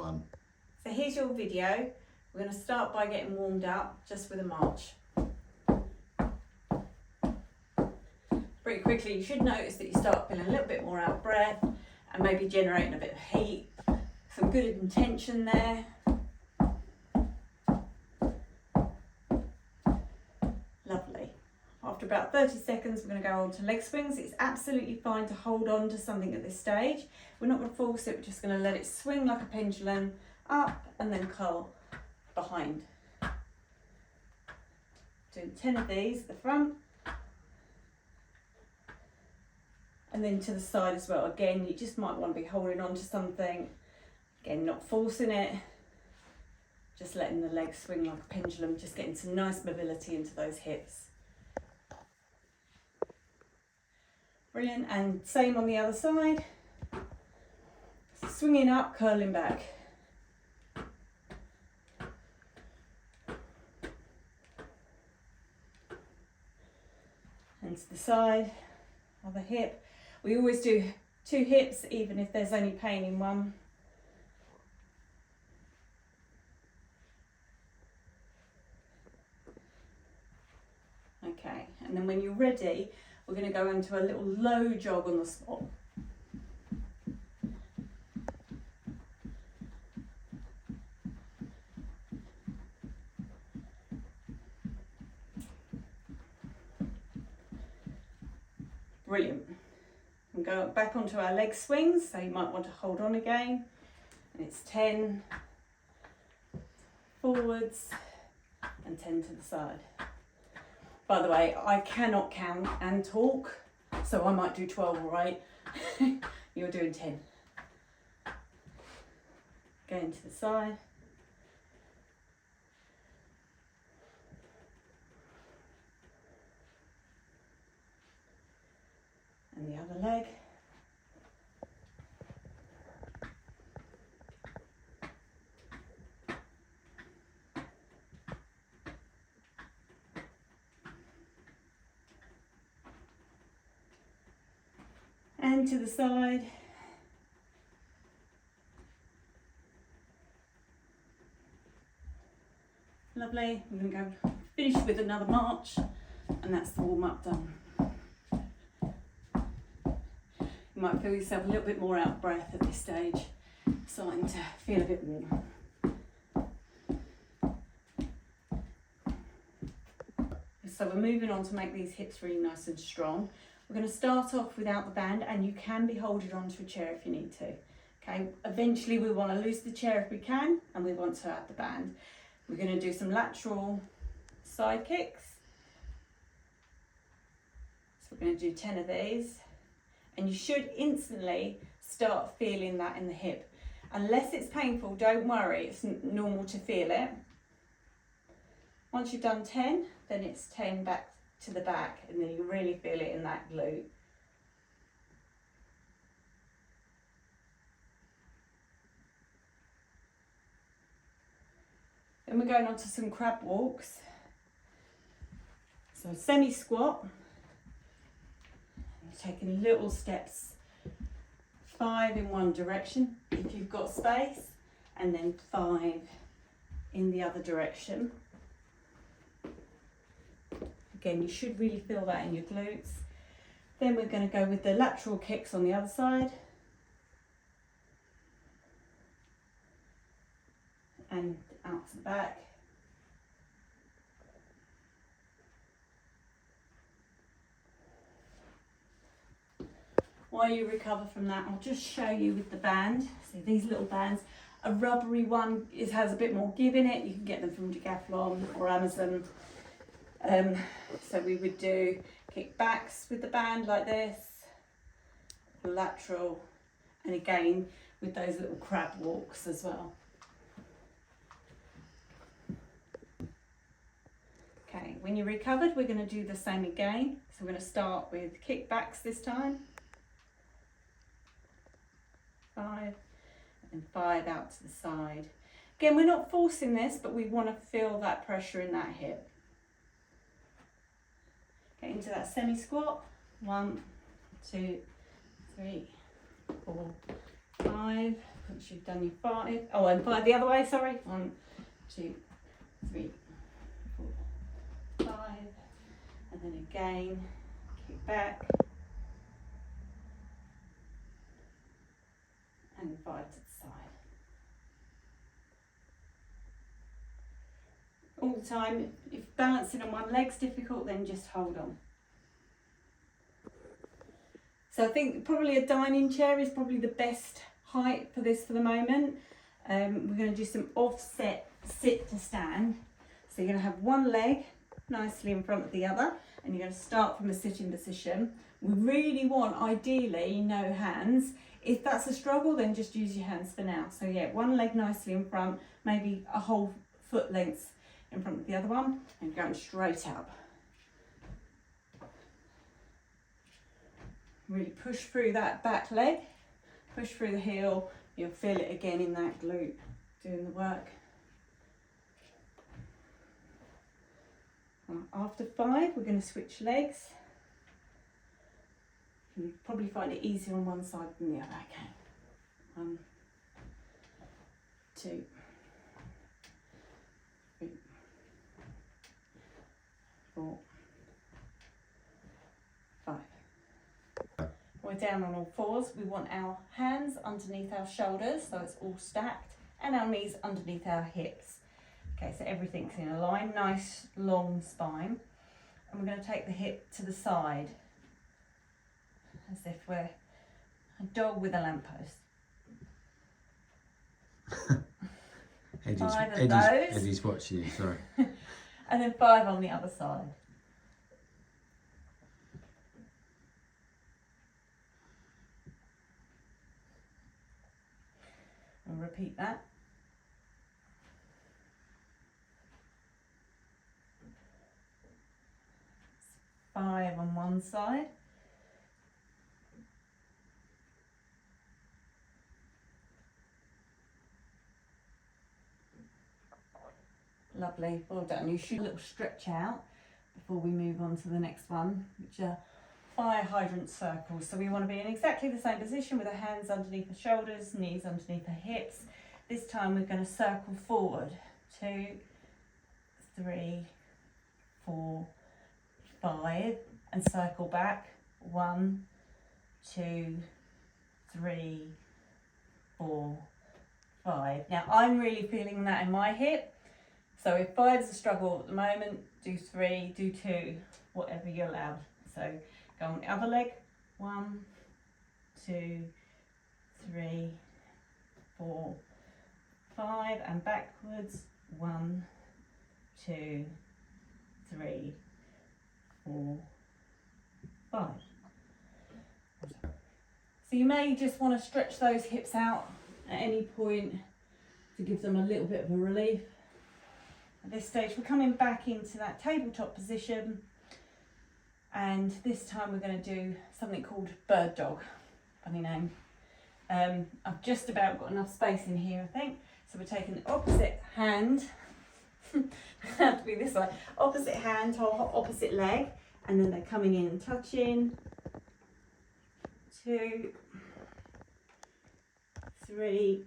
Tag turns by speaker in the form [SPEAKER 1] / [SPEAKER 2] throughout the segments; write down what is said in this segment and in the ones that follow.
[SPEAKER 1] one.
[SPEAKER 2] So here's your video. We're going to start by getting warmed up just with a march. Pretty quickly you should notice that you start feeling a little bit more out of breath and maybe generating a bit of heat. Some good intention there. Lovely. After about 30 seconds we're going to go on to leg swings. It's absolutely fine to hold on to something at this stage. We're not going to force it, we're just going to let it swing like a pendulum up and then curl behind. Doing 10 of these at the front and then to the side as well. Again, you just might want to be holding on to something. Again, not forcing it, just letting the legs swing like a pendulum, just getting some nice mobility into those hips. Brilliant, and same on the other side. Swinging up, curling back. And to the side, other hip. We always do 2 hips, even if there's only pain in one. Okay, and then when you're ready, we're going to go into a little low jog on the spot. Brilliant. And go back onto our leg swings, so you might want to hold on again. And it's 10 forwards and 10 to the side. By the way, I cannot count and talk, so I might do 12 or 8. You're doing 10. Going to the side. And the other leg. And to the side. Lovely. We're going to go finish with another march, and that's the warm up done. You might feel yourself a little bit more out of breath at this stage, starting to feel a bit warm. So we're moving on to make these hips really nice and strong. We're going to start off without the band, and you can be holding onto a chair if you need to. Okay, eventually we want to lose the chair if we can, and we want to add the band. We're going to do some lateral side kicks. So we're going to do 10 of these, and you should instantly start feeling that in the hip. Unless it's painful, don't worry, it's normal to feel it. Once you've done 10, then it's 10 back to the back, and then you really feel it in that glute. Then we're going on to some crab walks. So semi-squat, taking little steps, 5 in one direction if you've got space, and then 5 in the other direction. Again, you should really feel that in your glutes. Then we're going to go with the lateral kicks on the other side. And out to the back. While you recover from that, I'll just show you with the band. See these little bands. A rubbery one has a bit more give in it. You can get them from Decathlon or Amazon. So we would do kickbacks with the band like this, lateral, and again with those little crab walks as well. Okay, when you're recovered, we're going to do the same again. So we're going to start with kickbacks this time. 5 and 5 out to the side. Again, we're not forcing this, but we want to feel that pressure in that hip. Get into that semi-squat. 1, 2, 3, 4, 5. once you've done your 5, oh, and 5 the other way, sorry. 1, 2, 3, 4, 5, and then again, kick back, and 5 to the side. All the time, if balancing on one leg's difficult, then just hold on. So I think probably a dining chair is probably the best height for this for the moment. We're going to do some offset sit to stand. So you're going to have one leg nicely in front of the other, and you're going to start from a sitting position. We really want, ideally, no hands. If that's a struggle, then just use your hands for now. So yeah, one leg nicely in front, maybe a whole foot length in front of the other one, and going straight up. Really push through that back leg, push through the heel. You'll feel it again in that glute doing the work. After 5, we're going to switch legs. You probably find it easier on one side than the other. Okay. 1, 2, 3, 4, 5. We're down on all fours. We want our hands underneath our shoulders, so it's all stacked, and our knees underneath our hips. Okay, so everything's in a line, nice long spine. And we're going to take the hip to the side, as if we're a dog with a lamppost.
[SPEAKER 1] Eddie's watching you, sorry.
[SPEAKER 2] And then 5 on the other side. And repeat that. 5 on one side. Lovely, well done. You should a little stretch out before we move on to the next one, which are fire hydrant circles. So we want to be in exactly the same position with our hands underneath the shoulders, knees underneath the hips. This time we're going to circle forward. 2, 3, 4, 5, and circle back. 1, 2, 3, 4, 5. Now I'm really feeling that in my hip. So if 5 is a struggle at the moment, do 3, do 2, whatever you're allowed. So go on the other leg. 1, 2, 3, 4, 5, and backwards. 1, 2, 3, 4, 5. So you may just want to stretch those hips out at any point to give them a little bit of a relief. At this stage, we're coming back into that tabletop position, and this time we're going to do something called bird dog. Funny name. I've just about got enough space in here, I think. So we're taking the opposite hand, have to be this way, opposite hand to our opposite leg, and then they're coming in and touching. 2, 3,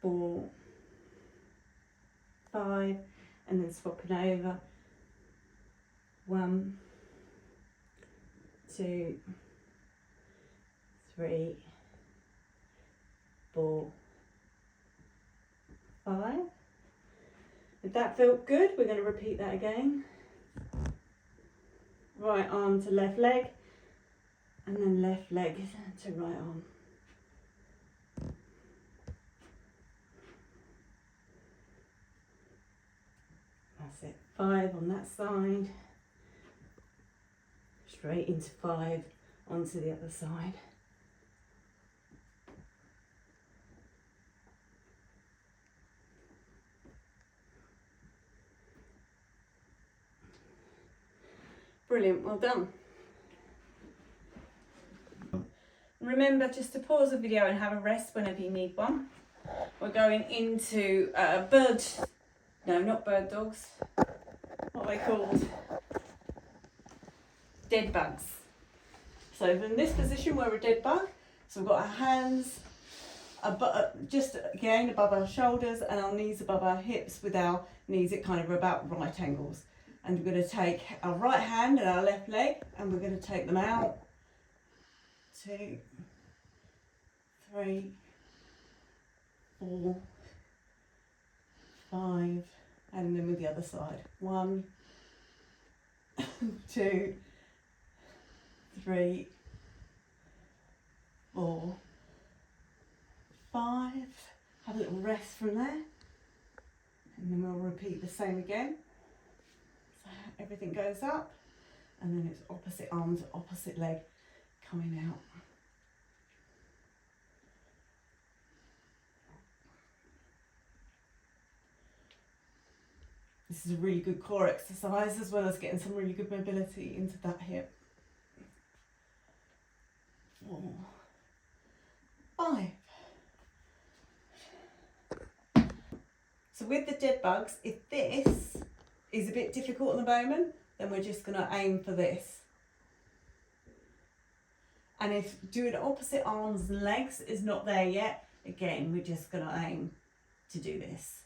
[SPEAKER 2] 4, 5, and then swapping over. 1, 2, 3, 4, 5. If that felt good, we're going to repeat that again. Right arm to left leg, and then left leg to right arm. That's it. 5 on that side. Straight into 5 onto the other side. Brilliant, well done. Remember just to pause the video and have a rest whenever you need one. We're going into not bird dogs, what are they called? Dead bugs. So in this position we're a dead bug, so we've got our hands just again above our shoulders and our knees above our hips, with our knees at kind of about right angles. And we're going to take our right hand and our left leg, and we're going to take them out. 2, 3, 4, 5, and then with the other side. 1, 2, 3, 4, 5. Have a little rest from there, and then we'll repeat the same again. So everything goes up, and then it's opposite arm to opposite leg coming out. This is a really good core exercise, as well as getting some really good mobility into that hip. 4, 5. So with the dead bugs, if this is a bit difficult at the moment, then we're just going to aim for this. And if doing opposite arms and legs is not there yet, again, we're just going to aim to do this.